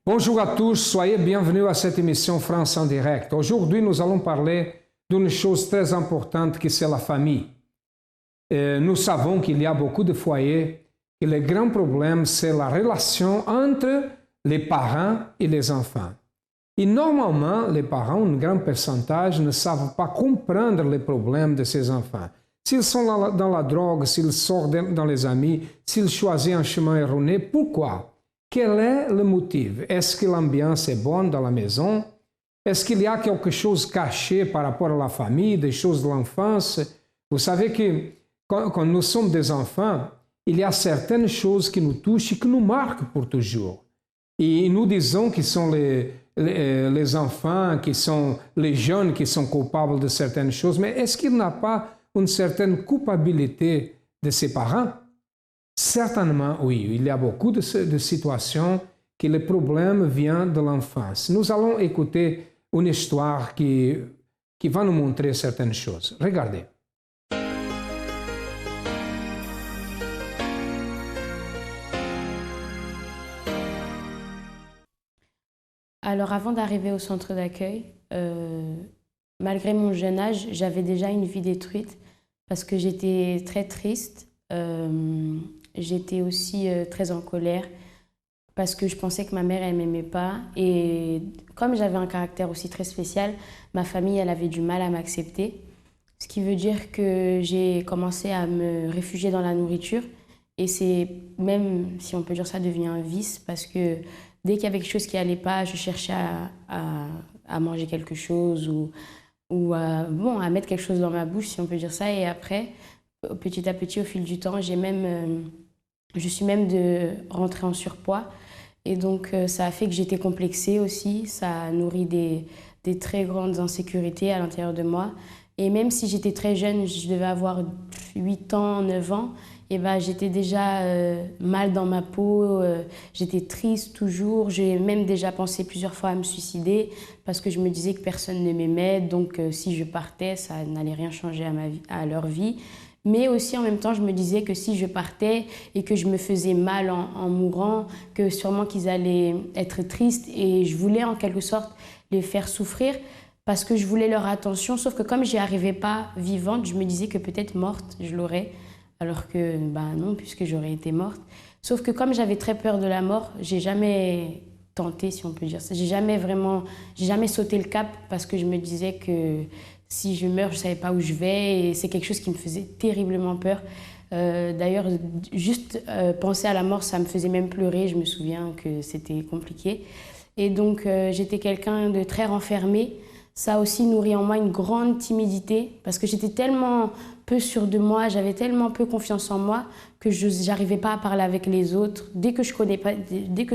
Bonjour à tous, soyez bienvenus à cette émission France en direct. Aujourd'hui, nous allons parler d'une chose très importante qui c'est la famille. Nous savons qu'il y a beaucoup de foyers et le grand problème, c'est la relation entre les parents et les enfants. Et normalement, les parents, un grand pourcentage, ne savent pas comprendre les problèmes de ces enfants. S'ils sont dans la drogue, s'ils sortent dans les amis, s'ils choisissent un chemin erroné, pourquoi? Quel est le motif? Est-ce que l'ambiance est bonne dans la maison? Est-ce qu'il y a quelque chose caché par rapport à la famille, des choses de l'enfance? Vous savez que quand nous sommes des enfants, il y a certaines choses qui nous touchent et qui nous marquent pour toujours. Et nous disons que sont les enfants, qui sont les jeunes qui sont coupables de certaines choses, mais est-ce qu'il n'y a pas une certaine culpabilité de ses parents? Certainement, oui. Il y a beaucoup de situations que le problème vient de l'enfance. Nous allons écouter une histoire qui va nous montrer certaines choses. Regardez. Alors, avant d'arriver au centre d'accueil, malgré mon jeune âge, j'avais déjà une vie détruite parce que j'étais très triste. J'étais aussi très en colère parce que je pensais que ma mère, elle m'aimait pas. Et comme j'avais un caractère aussi très spécial, ma famille, elle avait du mal à m'accepter. Ce qui veut dire que j'ai commencé à me réfugier dans la nourriture. Et c'est, même si on peut dire ça, devient un vice parce que dès qu'il y avait quelque chose qui allait pas, je cherchais à manger quelque chose ou à mettre quelque chose dans ma bouche, si on peut dire ça. Et après, petit à petit, au fil du temps, je suis même de rentrer en surpoids. Et donc, ça a fait que j'étais complexée aussi. Ça a nourri des très grandes insécurités à l'intérieur de moi. Et même si j'étais très jeune, je devais avoir 8 ans, 9 ans, et ben, j'étais déjà mal dans ma peau, j'étais triste toujours. J'ai même déjà pensé plusieurs fois à me suicider parce que je me disais que personne ne m'aimait. Donc, si je partais, ça n'allait rien changer à leur vie. Mais aussi en même temps, je me disais que si je partais et que je me faisais mal en mourant, que sûrement qu'ils allaient être tristes et je voulais en quelque sorte les faire souffrir parce que je voulais leur attention. Sauf que comme j'y arrivais pas vivante, je me disais que peut-être morte, je l'aurais, alors que non, puisque j'aurais été morte. Sauf que comme j'avais très peur de la mort, j'ai jamais tenté, si on peut dire ça. J'ai jamais sauté le cap parce que je me disais que si je meurs, je ne savais pas où je vais et c'est quelque chose qui me faisait terriblement peur. D'ailleurs, juste penser à la mort, ça me faisait même pleurer. Je me souviens que c'était compliqué. Et donc, j'étais quelqu'un de très renfermé. Ça a aussi nourri en moi une grande timidité parce que j'étais tellement peu sûre de moi, j'avais tellement peu confiance en moi que je n'arrivais pas à parler avec les autres. Dès que je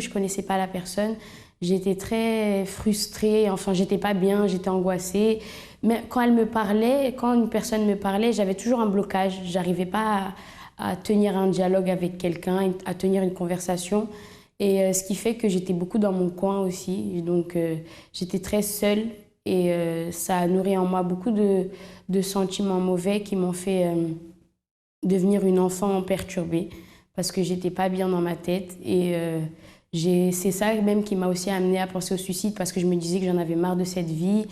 connaissais pas la personne, j'étais très frustrée, enfin, j'étais pas bien, j'étais angoissée. Mais quand une personne me parlait, j'avais toujours un blocage. J'arrivais pas à tenir un dialogue avec quelqu'un, à tenir une conversation. Et ce qui fait que j'étais beaucoup dans mon coin aussi. Donc, j'étais très seule et ça a nourri en moi beaucoup de sentiments mauvais qui m'ont fait devenir une enfant perturbée parce que j'étais pas bien dans ma tête. Et c'est ça même qui m'a aussi amenée à penser au suicide parce que je me disais que j'en avais marre de cette vie.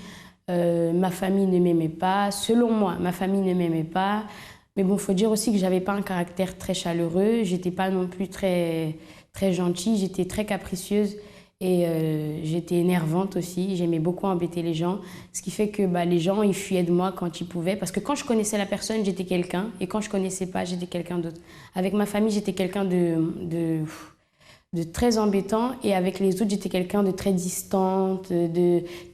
Ma famille ne m'aimait pas. Selon moi, ma famille ne m'aimait pas. Mais bon, il faut dire aussi que je n'avais pas un caractère très chaleureux. Je n'étais pas non plus très, très gentille. J'étais très capricieuse et j'étais énervante aussi. J'aimais beaucoup embêter les gens. Ce qui fait que les gens, ils fuyaient de moi quand ils pouvaient. Parce que quand je connaissais la personne, j'étais quelqu'un. Et quand je ne connaissais pas, j'étais quelqu'un d'autre. Avec ma famille, j'étais quelqu'un de très embêtant et avec les autres j'étais quelqu'un de très distante,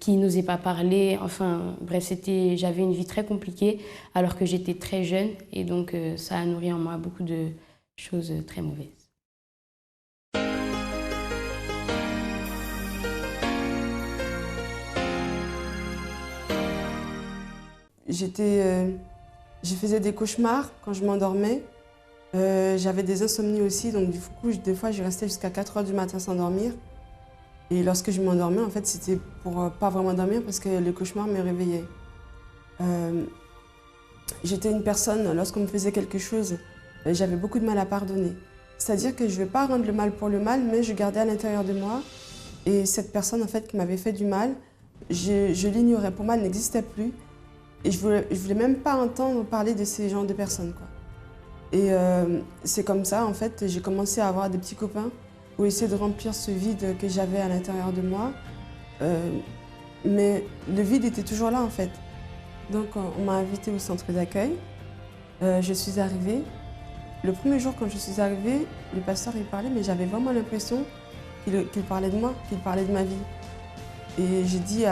qui n'osait pas parler, enfin bref, j'avais une vie très compliquée alors que j'étais très jeune et donc ça a nourri en moi beaucoup de choses très mauvaises. Je faisais des cauchemars quand je m'endormais. J'avais des insomnies aussi, donc du coup, des fois, je restais jusqu'à 4 h du matin sans dormir. Et lorsque je m'endormais, en fait, c'était pour pas vraiment dormir parce que le cauchemar me réveillait. J'étais une personne, lorsqu'on me faisait quelque chose, j'avais beaucoup de mal à pardonner. C'est-à-dire que je ne vais pas rendre le mal pour le mal, mais je gardais à l'intérieur de moi Et cette personne en fait qui m'avait fait du mal, je l'ignorais. Pour moi, elle n'existait plus. Et je voulais même pas entendre parler de ces genres de personnes, quoi. Et c'est comme ça, en fait, j'ai commencé à avoir des petits copains pour essayer de remplir ce vide que j'avais à l'intérieur de moi. Mais le vide était toujours là, en fait. Donc, on m'a invitée au centre d'accueil. Je suis arrivée. Le premier jour, quand je suis arrivée, le pasteur, il parlait, mais j'avais vraiment l'impression qu'il parlait de moi, qu'il parlait de ma vie. Et j'ai dit,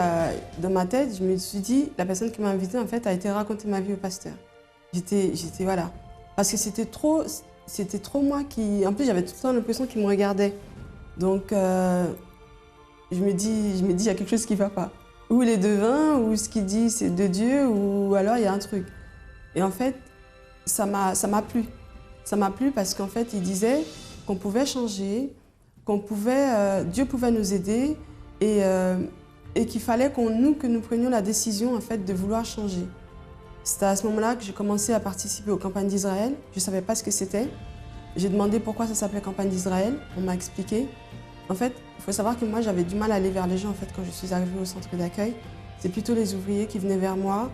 dans ma tête, je me suis dit, la personne qui m'a invitée, en fait, a été raconter ma vie au pasteur. Voilà. Parce que c'était trop moi qui... En plus, j'avais tout le temps l'impression qu'il me regardait. Donc, je me dis, il y a quelque chose qui ne va pas. Ou il est devin, ou ce qu'il dit, c'est de Dieu, ou alors il y a un truc. Et en fait, ça m'a plu. Ça m'a plu parce qu'en fait, il disait qu'on pouvait changer, Dieu pouvait nous aider et qu'il fallait que nous prenions la décision en fait, de vouloir changer. C'était à ce moment-là que j'ai commencé à participer aux campagnes d'Israël. Je ne savais pas ce que c'était. J'ai demandé pourquoi ça s'appelait campagne d'Israël. On m'a expliqué. En fait, il faut savoir que moi, j'avais du mal à aller vers les gens en fait, quand je suis arrivée au centre d'accueil. C'est plutôt les ouvriers qui venaient vers moi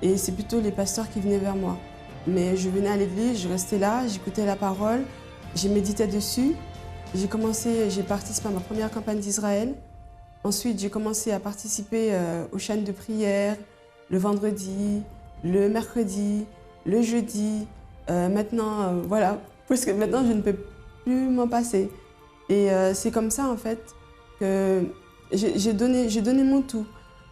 et c'est plutôt les pasteurs qui venaient vers moi. Mais je venais à l'église, je restais là, j'écoutais la parole, je méditais dessus. J'ai participé à ma première campagne d'Israël. Ensuite, j'ai commencé à participer aux chaînes de prière, le vendredi, le mercredi, le jeudi. Voilà, parce que maintenant, je ne peux plus m'en passer. Et c'est comme ça, en fait, que j'ai donné mon tout.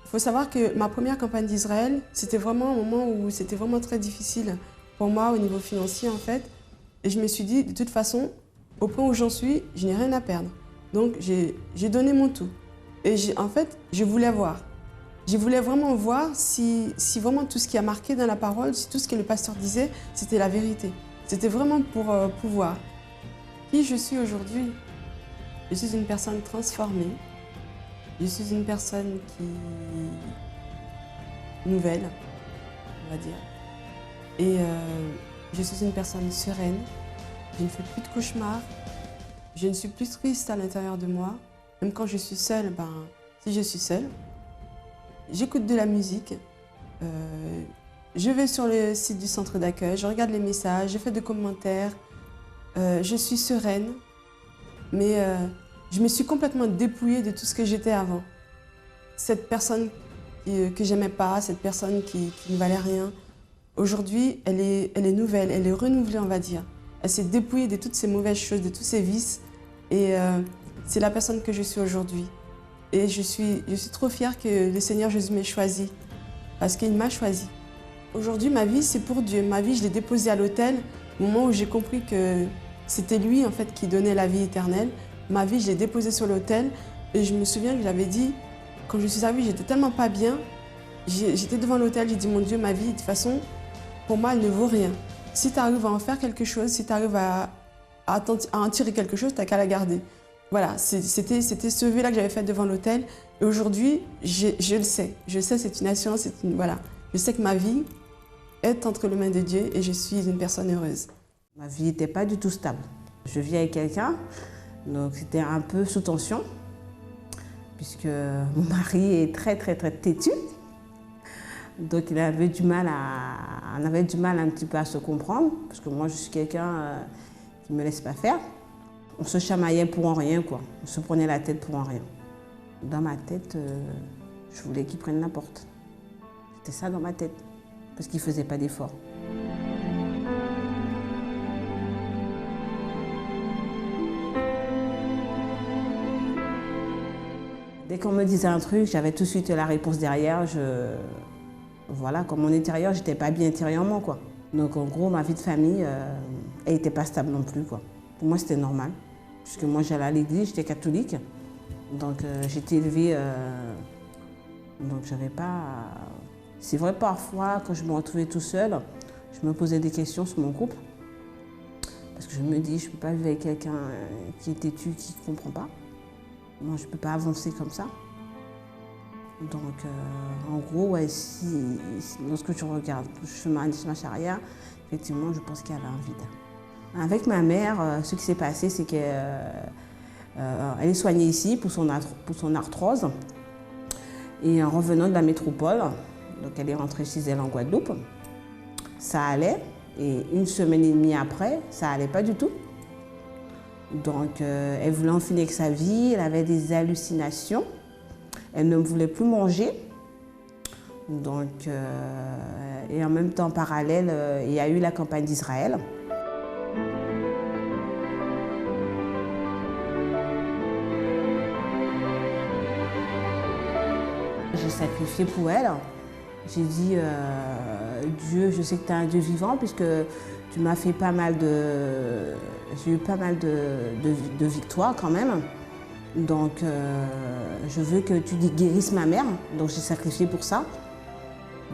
Il faut savoir que ma première campagne d'Israël, c'était vraiment un moment où c'était vraiment très difficile pour moi au niveau financier, en fait. Et je me suis dit, de toute façon, au point où j'en suis, je n'ai rien à perdre. Donc, j'ai donné mon tout. Et en fait, je voulais voir. Je voulais vraiment voir si vraiment tout ce qui a marqué dans la parole, si tout ce que le pasteur disait, c'était la vérité. C'était vraiment pour pouvoir. Qui je suis aujourd'hui? Je suis une personne transformée. Je suis une personne nouvelle, on va dire. Et je suis une personne sereine. Je ne fais plus de cauchemars. Je ne suis plus triste à l'intérieur de moi. Même quand je suis seule, si je suis seule, j'écoute de la musique. Je vais sur le site du centre d'accueil, je regarde les messages, je fais des commentaires. Je suis sereine, mais je me suis complètement dépouillée de tout ce que j'étais avant. Cette personne que j'aimais pas, cette personne qui ne valait rien, aujourd'hui, elle est nouvelle, elle est renouvelée, on va dire. Elle s'est dépouillée de toutes ces mauvaises choses, de tous ces vices. Et c'est la personne que je suis aujourd'hui. Et je suis trop fière que le Seigneur Jésus m'ait choisie, parce qu'il m'a choisie. Aujourd'hui, ma vie, c'est pour Dieu. Ma vie, je l'ai déposée à l'autel au moment où j'ai compris que c'était lui, en fait, qui donnait la vie éternelle. Ma vie, je l'ai déposée sur l'autel. Et je me souviens que j'avais dit, quand je suis arrivée, j'étais tellement pas bien. J'étais devant l'autel, j'ai dit, mon Dieu, ma vie, de toute façon, pour moi, elle ne vaut rien. Si tu arrives à en faire quelque chose, si tu arrives à en tirer quelque chose, tu n'as qu'à la garder. Voilà, c'était ce vœu-là que j'avais fait devant l'autel. Et aujourd'hui, je le sais. Je sais, c'est une assurance, voilà. Je sais que ma vie est entre les mains de Dieu et je suis une personne heureuse. Ma vie n'était pas du tout stable. Je vis avec quelqu'un, donc c'était un peu sous tension, puisque mon mari est très têtu. Donc on avait du mal un petit peu à se comprendre, parce que moi je suis quelqu'un qui ne me laisse pas faire. On se chamaillait pour rien, quoi. On se prenait la tête pour rien. Dans ma tête, je voulais qu'il prenne la porte. C'était ça dans ma tête, parce qu'il ne faisait pas d'effort. Dès qu'on me disait un truc, j'avais tout de suite la réponse derrière. Voilà, comme mon intérieur, j'étais pas bien intérieurement, quoi. Donc en gros, ma vie de famille, elle n'était pas stable non plus, quoi. Pour moi, c'était normal, puisque moi j'allais à l'église, j'étais catholique. Donc j'étais élevée, donc j'avais pas... C'est vrai, parfois, quand je me retrouvais tout seul, je me posais des questions sur mon couple. Parce que je me dis, je ne peux pas vivre avec quelqu'un qui est têtu, qui ne comprend pas. Moi, je ne peux pas avancer comme ça. Donc, en gros, ouais, lorsque tu regardes le chemin de ma carrière, effectivement, je pense qu'il y avait un vide. Avec ma mère, ce qui s'est passé, c'est que Elle est soignée ici pour son arthrose. Et en revenant de la métropole, donc elle est rentrée chez elle en Guadeloupe, ça allait. Et 1 semaine et demie après, ça allait pas du tout. Donc elle voulait en finir avec sa vie, elle avait des hallucinations. Elle ne voulait plus manger. Donc, et en même temps, en parallèle, il y a eu la campagne d'Israël. J'ai sacrifié pour elle. J'ai dit, Dieu, je sais que tu es un Dieu vivant puisque tu m'as fait pas mal de... J'ai eu pas mal de victoires quand même. Donc, je veux que tu guérisses ma mère. Donc, j'ai sacrifié pour ça.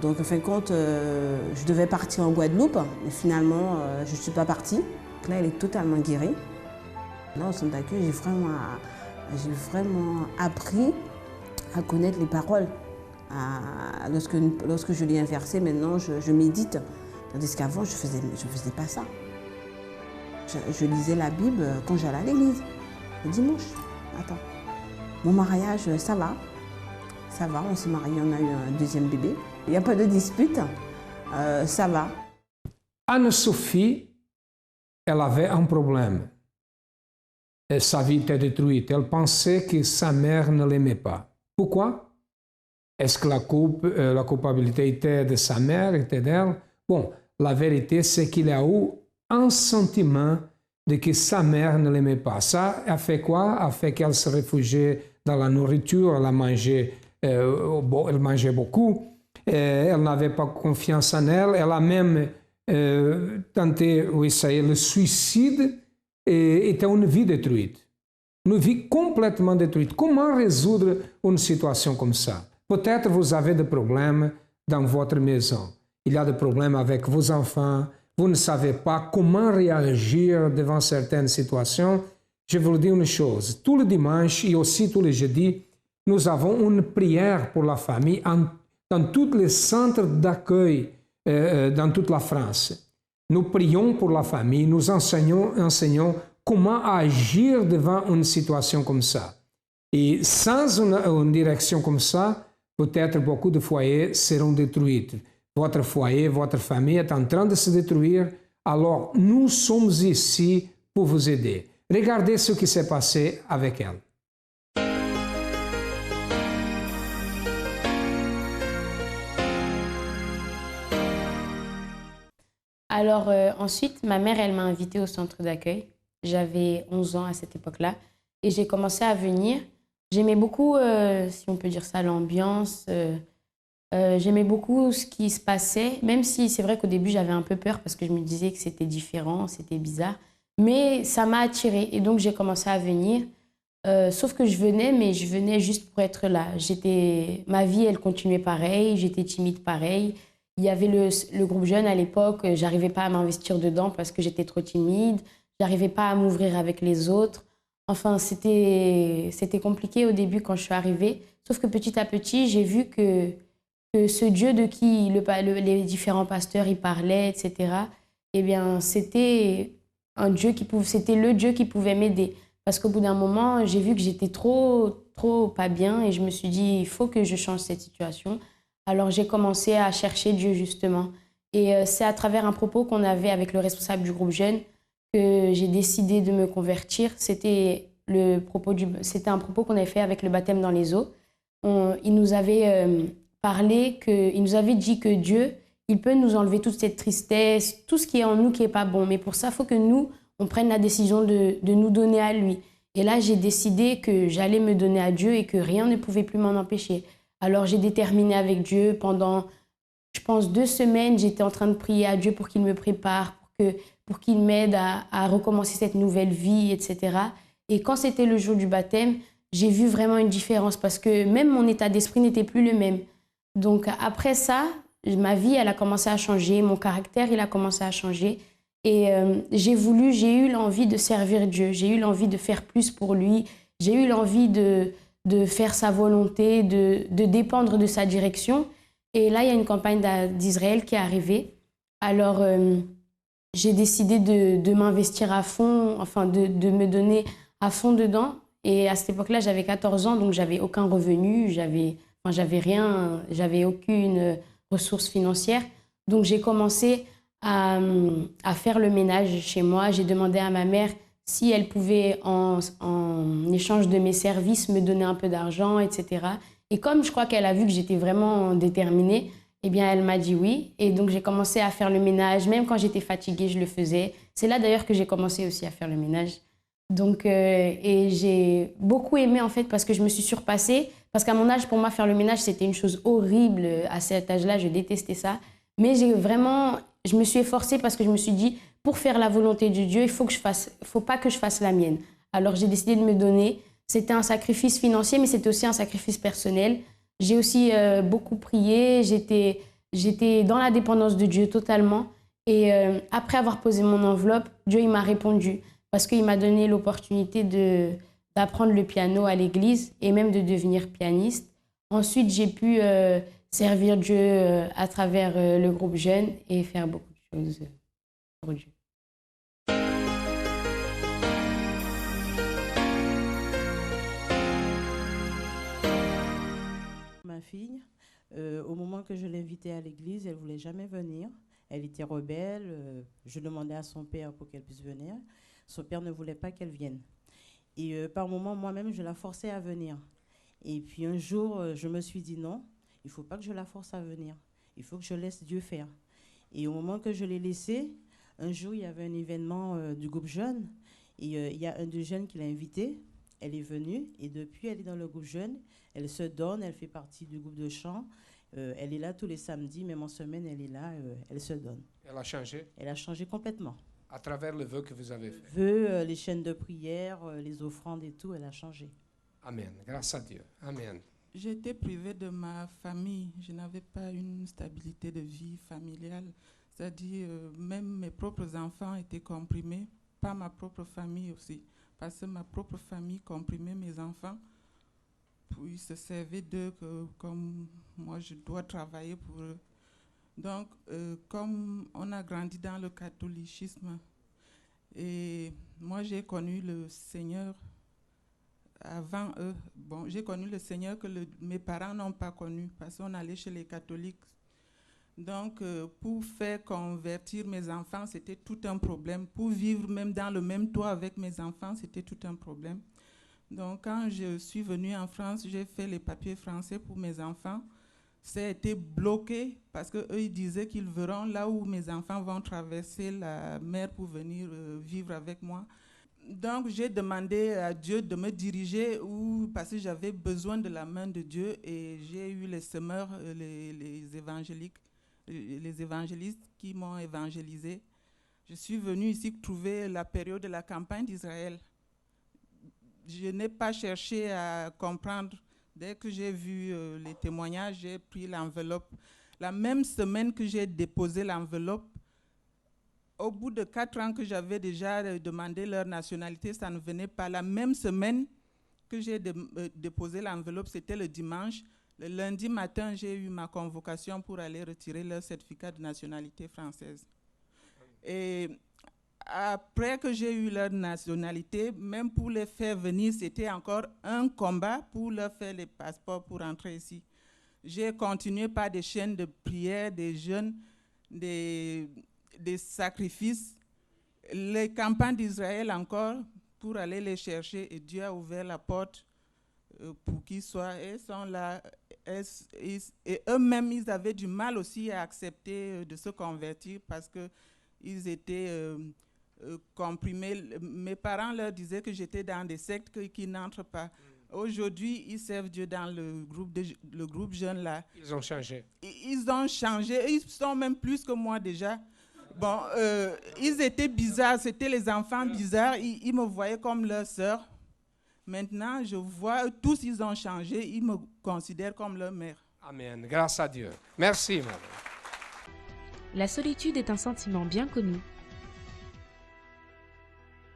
Donc, en fin de compte, je devais partir en Guadeloupe. Mais finalement, je ne suis pas partie. Donc là, elle est totalement guérie. Là, au centre d'accueil, j'ai vraiment appris à connaître les paroles. Lorsque je l'ai inversé, maintenant, je médite. Tandis qu'avant, je faisais pas ça. Je lisais la Bible quand j'allais à l'église, le dimanche. Attends, mon mariage, ça va, on s'est mariés, on a eu un 2e bébé. Il n'y a pas de dispute, ça va. Anne-Sophie, elle avait un problème. Et sa vie était détruite. Elle pensait que sa mère ne l'aimait pas. Pourquoi? Est-ce que la culpabilité était de sa mère, était d'elle? Bon, la vérité, c'est qu'il y a eu un sentiment de que sa mère ne l'aimait pas. Ça a fait quoi? A fait qu'elle se réfugiait dans la nourriture, elle mangeait beaucoup, elle n'avait pas confiance en elle, elle a même tenté, oui, ça y est, le suicide, et était une vie détruite. Une vie complètement détruite. Comment résoudre une situation comme ça? Peut-être vous avez des problèmes dans votre maison. Il y a des problèmes avec vos enfants. Vous ne savez pas comment réagir devant certaines situations. Je vous dis une chose. Tous les dimanches et aussi tous les jeudis, nous avons une prière pour la famille dans tous les centres d'accueil dans toute la France. Nous prions pour la famille, nous enseignons comment agir devant une situation comme ça. Et sans une direction comme ça, peut-être beaucoup de foyers seront détruits. Votre foyer, votre famille est en train de se détruire, alors nous sommes ici pour vous aider. Regardez ce qui s'est passé avec elle. Alors ensuite, ma mère, elle m'a invitée au centre d'accueil. J'avais 11 ans à cette époque-là et j'ai commencé à venir. J'aimais beaucoup, si on peut dire ça, l'ambiance. J'aimais beaucoup ce qui se passait, même si c'est vrai qu'au début, j'avais un peu peur parce que je me disais que c'était différent, c'était bizarre. Mais ça m'a attirée et donc j'ai commencé à venir. Sauf que je venais, mais je venais juste pour être là. Ma vie, elle continuait pareil, j'étais timide pareil. Il y avait le groupe jeune à l'époque, j'arrivais pas à m'investir dedans parce que j'étais trop timide. J'arrivais pas à m'ouvrir avec les autres. Enfin, c'était compliqué au début quand je suis arrivée. Sauf que petit à petit, j'ai vu que ce Dieu de qui les différents pasteurs y parlaient, etc., eh bien, c'était le Dieu qui pouvait m'aider. Parce qu'au bout d'un moment, j'ai vu que j'étais trop pas bien et je me suis dit, il faut que je change cette situation. Alors, j'ai commencé à chercher Dieu, justement. Et c'est à travers un propos qu'on avait avec le responsable du groupe jeune que j'ai décidé de me convertir. C'était un propos qu'on avait fait avec le baptême dans les eaux. Il nous avait il nous avait dit que Dieu, il peut nous enlever toute cette tristesse, tout ce qui est en nous qui n'est pas bon. Mais pour ça, il faut que nous, on prenne la décision de nous donner à lui. Et là, j'ai décidé que j'allais me donner à Dieu et que rien ne pouvait plus m'en empêcher. Alors, j'ai déterminé avec Dieu pendant, je pense, 2 semaines, j'étais en train de prier à Dieu pour qu'il me prépare, pour qu'il m'aide à recommencer cette nouvelle vie, etc. Et quand c'était le jour du baptême, j'ai vu vraiment une différence parce que même mon état d'esprit n'était plus le même. Donc après ça, ma vie, elle a commencé à changer, mon caractère, il a commencé à changer. Et j'ai eu l'envie de servir Dieu, j'ai eu l'envie de faire plus pour lui, j'ai eu l'envie de faire sa volonté, de dépendre de sa direction. Et là, il y a une campagne d'Israël qui est arrivée. Alors, j'ai décidé de m'investir à fond, enfin de me donner à fond dedans. Et à cette époque-là, j'avais 14 ans, donc j'avais aucun revenu, j'avais rien, j'avais aucune ressource financière. Donc j'ai commencé à faire le ménage chez moi. J'ai demandé à ma mère si elle pouvait, en échange de mes services, me donner un peu d'argent, etc. Et comme je crois qu'elle a vu que j'étais vraiment déterminée, eh bien, elle m'a dit oui. Et donc, j'ai commencé à faire le ménage. Même quand j'étais fatiguée, je le faisais. C'est là, d'ailleurs, que j'ai commencé aussi à faire le ménage. Donc, et j'ai beaucoup aimé, en fait, parce que je me suis surpassée. Parce qu'à mon âge, pour moi, faire le ménage, c'était une chose horrible. À cet âge-là, je détestais ça. Mais je me suis efforcée parce que je me suis dit, pour faire la volonté de Dieu, faut pas que je fasse la mienne. Alors, j'ai décidé de me donner. C'était un sacrifice financier, mais c'était aussi un sacrifice personnel. J'ai aussi beaucoup prié, j'étais dans la dépendance de Dieu totalement. Et après avoir posé mon enveloppe, Dieu il m'a répondu parce qu'il m'a donné l'opportunité d'apprendre le piano à l'église et même de devenir pianiste. Ensuite, j'ai pu servir Dieu à travers le groupe Jeunes et faire beaucoup de choses pour Dieu. Ma fille, au moment que je l'invitais à l'église, elle ne voulait jamais venir. Elle était rebelle. Je demandais à son père pour qu'elle puisse venir. Son père ne voulait pas qu'elle vienne. Et par moments, moi-même, je la forçais à venir. Et puis un jour, je me suis dit non, il ne faut pas que je la force à venir. Il faut que je laisse Dieu faire. Et au moment que je l'ai laissée, un jour, il y avait un événement du groupe Jeunes. Et il y a un des jeunes qui l'a invitée. Elle est venue et depuis, elle est dans le groupe Jeunes. Elle se donne, elle fait partie du groupe de chant. Elle est là tous les samedis, même en semaine, elle est là, elle se donne. Elle a changé? Elle a changé complètement. À travers le vœu que vous avez fait? Vœu, les chaînes de prière, les offrandes et tout, elle a changé. Amen. Grâce à Dieu. Amen. J'étais privée de ma famille. Je n'avais pas une stabilité de vie familiale. C'est-à-dire, même mes propres enfants étaient comprimés, pas ma propre famille aussi. Parce que ma propre famille comprimait mes enfants. Puis ils se servaient d'eux comme moi, je dois travailler pour eux. Donc, comme on a grandi dans le catholicisme, et moi j'ai connu le Seigneur avant eux. Bon, j'ai connu le Seigneur que mes parents n'ont pas connu parce qu'on allait chez les catholiques. Donc, pour faire convertir mes enfants, c'était tout un problème. Pour vivre même dans le même toit avec mes enfants, c'était tout un problème. Donc, quand je suis venue en France, j'ai fait les papiers français pour mes enfants. Ça a été bloqué parce qu'eux, ils disaient qu'ils verront là où mes enfants vont traverser la mer pour venir vivre avec moi. Donc, j'ai demandé à Dieu de me diriger parce que j'avais besoin de la main de Dieu et j'ai eu les semeurs, les évangélistes qui m'ont évangélisé. Je suis venue ici trouver la période de la campagne d'Israël. Je n'ai pas cherché à comprendre. Dès que j'ai vu les témoignages, j'ai pris l'enveloppe. La même semaine que j'ai déposé l'enveloppe, au bout de 4 ans que j'avais déjà demandé leur nationalité, ça ne venait pas. La même semaine que j'ai déposé l'enveloppe, c'était le dimanche. Le lundi matin, j'ai eu ma convocation pour aller retirer leur certificat de nationalité française. Et après que j'ai eu leur nationalité, même pour les faire venir, c'était encore un combat pour leur faire les passeports pour entrer ici. J'ai continué par des chaînes de prière, des jeûnes, des sacrifices, les campagnes d'Israël encore, pour aller les chercher. Et Dieu a ouvert la porte pour qu'ils soient. Ils sont là. Et eux-mêmes, ils avaient du mal aussi à accepter de se convertir parce qu'ils étaient comprimés. Mes parents leur disaient que j'étais dans des sectes qui n'entrent pas. Aujourd'hui, ils servent Dieu dans le groupe jeune là. Ils ont changé. Ils ont changé. Ils sont même plus que moi déjà. Bon, ils étaient bizarres. C'était les enfants bizarres. Ils me voyaient comme leur sœur. Maintenant, je vois, tous ils ont changé. Ils me considèrent comme leur mère. Amen. Grâce à Dieu. Merci, madame. La solitude est un sentiment bien connu,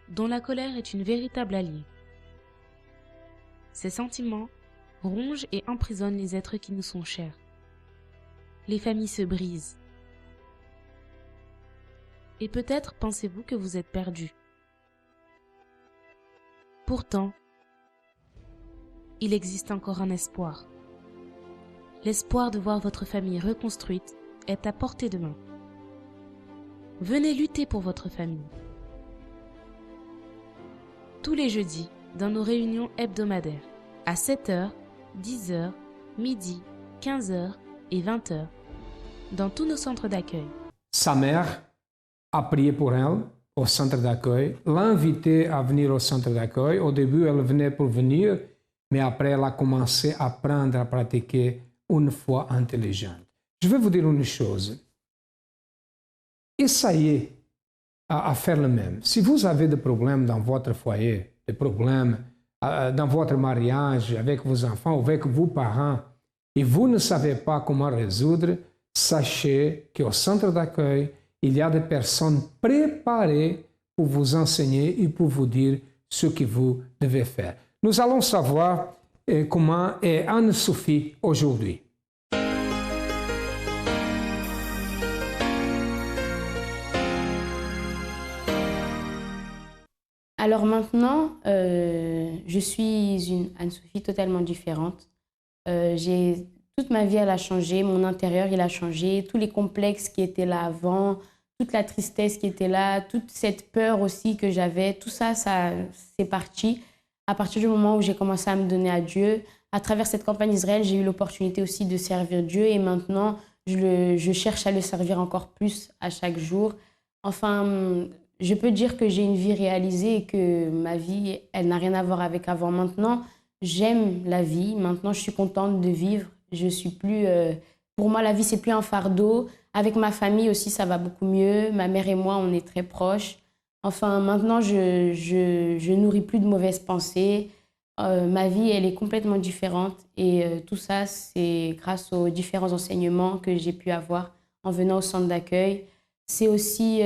dont la colère est une véritable alliée. Ces sentiments rongent et emprisonnent les êtres qui nous sont chers. Les familles se brisent. Et peut-être pensez-vous que vous êtes perdu. Pourtant, il existe encore un espoir. L'espoir de voir votre famille reconstruite est à portée de main. Venez lutter pour votre famille. Tous les jeudis, dans nos réunions hebdomadaires, à 7h, 10h, midi, 15h et 20h, dans tous nos centres d'accueil. Sa mère a prié pour elle au centre d'accueil, l'a invitée à venir au centre d'accueil. Au début, elle venait pour venir, mais après, elle a commencé à apprendre à pratiquer une foi intelligente. Je vais vous dire une chose. Essayez à faire le même. Si vous avez des problèmes dans votre foyer, des problèmes dans votre mariage, avec vos enfants, avec vos parents, et vous ne savez pas comment résoudre, sachez qu'au centre d'accueil, il y a des personnes préparées pour vous enseigner et pour vous dire ce que vous devez faire. Nous allons savoir comment est Anne-Sophie aujourd'hui. Alors maintenant, je suis une Anne-Sophie totalement différente. Toute ma vie, elle a changé, mon intérieur, il a changé, tous les complexes qui étaient là avant, toute la tristesse qui était là, toute cette peur aussi que j'avais, tout ça, c'est parti. À partir du moment où j'ai commencé à me donner à Dieu, à travers cette campagne Israël, j'ai eu l'opportunité aussi de servir Dieu et maintenant, je cherche à le servir encore plus à chaque jour. Enfin, je peux dire que j'ai une vie réalisée et que ma vie, elle n'a rien à voir avec avant. Maintenant, j'aime la vie. Maintenant, je suis contente de vivre. Je suis plus... pour moi, la vie, c'est plus un fardeau. Avec ma famille aussi, ça va beaucoup mieux. Ma mère et moi, on est très proches. Enfin, maintenant, je nourris plus de mauvaises pensées. Ma vie, elle est complètement différente. Et tout ça, c'est grâce aux différents enseignements que j'ai pu avoir en venant au centre d'accueil. C'est aussi...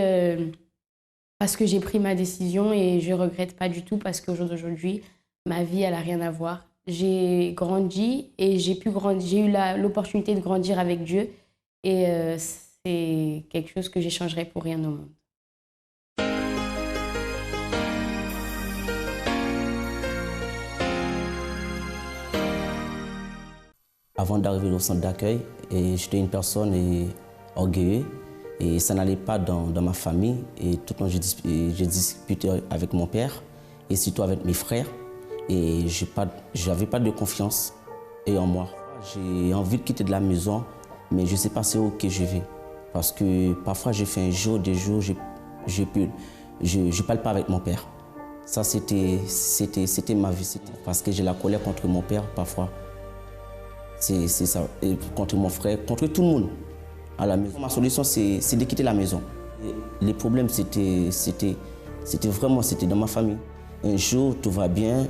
parce que j'ai pris ma décision et je ne regrette pas du tout parce qu'au jour d'aujourd'hui, ma vie, elle n'a rien à voir. J'ai grandi et j'ai eu l'opportunité de grandir avec Dieu et c'est quelque chose que j'échangerais pour rien au monde. Avant d'arriver au centre d'accueil, j'étais une personne orgueilleuse. Et ça n'allait pas dans ma famille. Et tout le temps, j'ai discuté avec mon père et surtout avec mes frères. Et je n'avais pas de confiance en moi. J'ai envie de quitter de la maison, mais je ne sais pas c'est où que je vais. Parce que parfois, j'ai fait un jour, des jours, je ne parle pas avec mon père. Ça, c'était ma vie. Parce que j'ai la colère contre mon père, parfois. C'est ça. Et contre mon frère, contre tout le monde. À la maison. Ma solution, c'est de quitter la maison. Les problèmes, c'était dans ma famille. Un jour, tout va bien,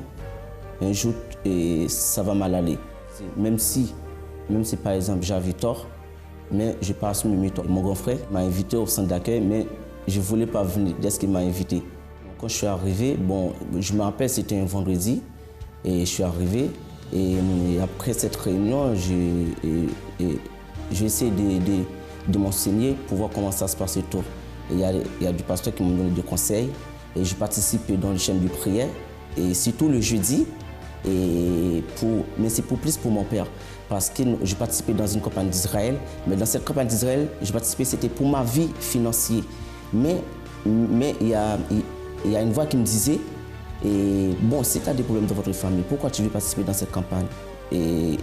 un jour, ça va mal aller. Même si par exemple, j'avais tort, mais je n'ai pas assumé mes torts. Mon grand frère m'a invité au centre d'accueil, mais je ne voulais pas venir dès qu'il m'a invité. Quand je suis arrivé, je me rappelle, c'était un vendredi, et je suis arrivé, et après cette réunion, j'ai essayé de m'enseigner pour voir comment ça se passe tout. Il y a du pasteur qui m'a donné des conseils et je participe dans les chaînes de prière et surtout le jeudi. Mais c'est plus pour mon père parce que je participais dans une campagne d'Israël. Mais dans cette campagne d'Israël, je participais, c'était pour ma vie financière. Mais il y a une voix qui me disait si tu as des problèmes dans votre famille, pourquoi tu veux participer dans cette campagne? Et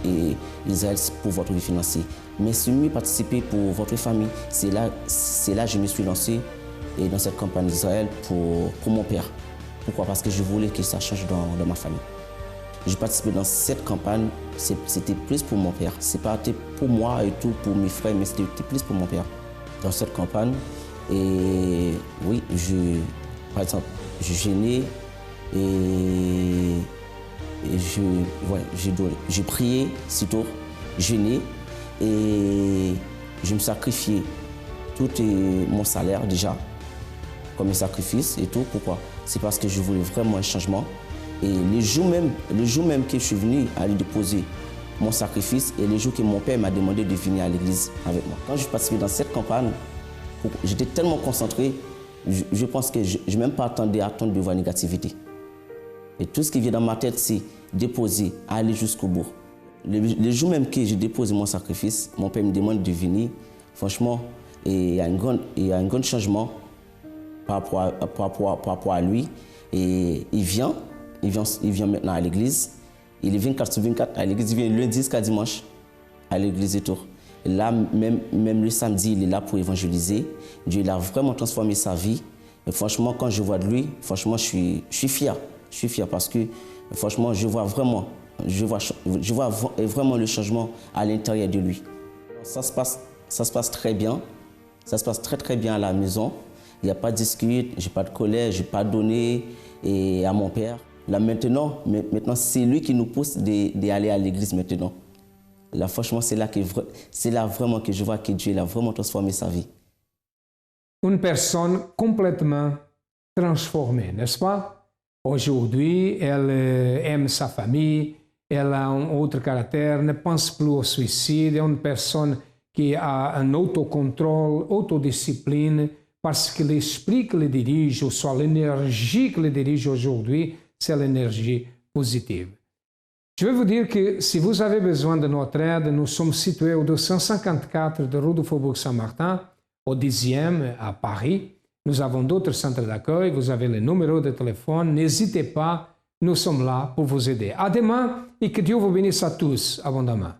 Israël pour votre vie financière. Mais si mieux participer pour votre famille, c'est là que je me suis lancé dans cette campagne d'Israël pour mon père. Pourquoi? Parce que je voulais que ça change dans ma famille. J'ai participé dans cette campagne, c'était plus pour mon père. C'est pas pour moi et tout, pour mes frères, mais c'était plus pour mon père. Dans cette campagne, et oui, par exemple, je gênais et j'ai prié, surtout jeûné et je me sacrifiais tout mon salaire déjà comme un sacrifice et tout. Pourquoi? C'est parce que je voulais vraiment un changement. Et le jour même que je suis venu aller déposer mon sacrifice et le jour que mon père m'a demandé de venir à l'église avec moi. Quand je participais dans cette campagne, j'étais tellement concentré, je pense que je n'ai même pas attendu de voir négativité. Et tout ce qui vient dans ma tête, c'est déposer, aller jusqu'au bout. Le jour même que j'ai déposé mon sacrifice, mon père me demande de venir. Franchement, il y a un grand changement par rapport à lui. Et il vient maintenant à l'église. Il est 24 sur 24 à l'église. Il vient lundi jusqu'à dimanche à l'église et tout. Et là, même le samedi, il est là pour évangéliser. Dieu, il a vraiment transformé sa vie. Et franchement, quand je vois de lui, franchement, je suis fier. Je suis fier parce que, franchement, je vois vraiment le changement à l'intérieur de lui. Ça se passe très bien. Ça se passe très bien à la maison. Il n'y a pas de dispute, je n'ai pas de colère, je n'ai pas donné à mon père. Là maintenant c'est lui qui nous pousse d'aller à l'église maintenant. Là, franchement, c'est là vraiment que je vois que Dieu a vraiment transformé sa vie. Une personne complètement transformée, n'est-ce pas? Aujourd'hui, elle aime sa famille, elle a un autre caractère, ne pense plus au suicide, est une personne qui a un autocontrôle, autodiscipline, parce que l'esprit qui le dirige, ou soit l'énergie qui le dirige aujourd'hui, c'est l'énergie positive. Je vais vous dire que si vous avez besoin de notre aide, nous sommes situés au 254 de rue du Faubourg Saint-Martin, au 10e à Paris. Nous avons d'autres centres d'accueil, vous avez le numéro de téléphone, n'hésitez pas, nous sommes là pour vous aider. À demain et que Dieu vous bénisse à tous abondamment.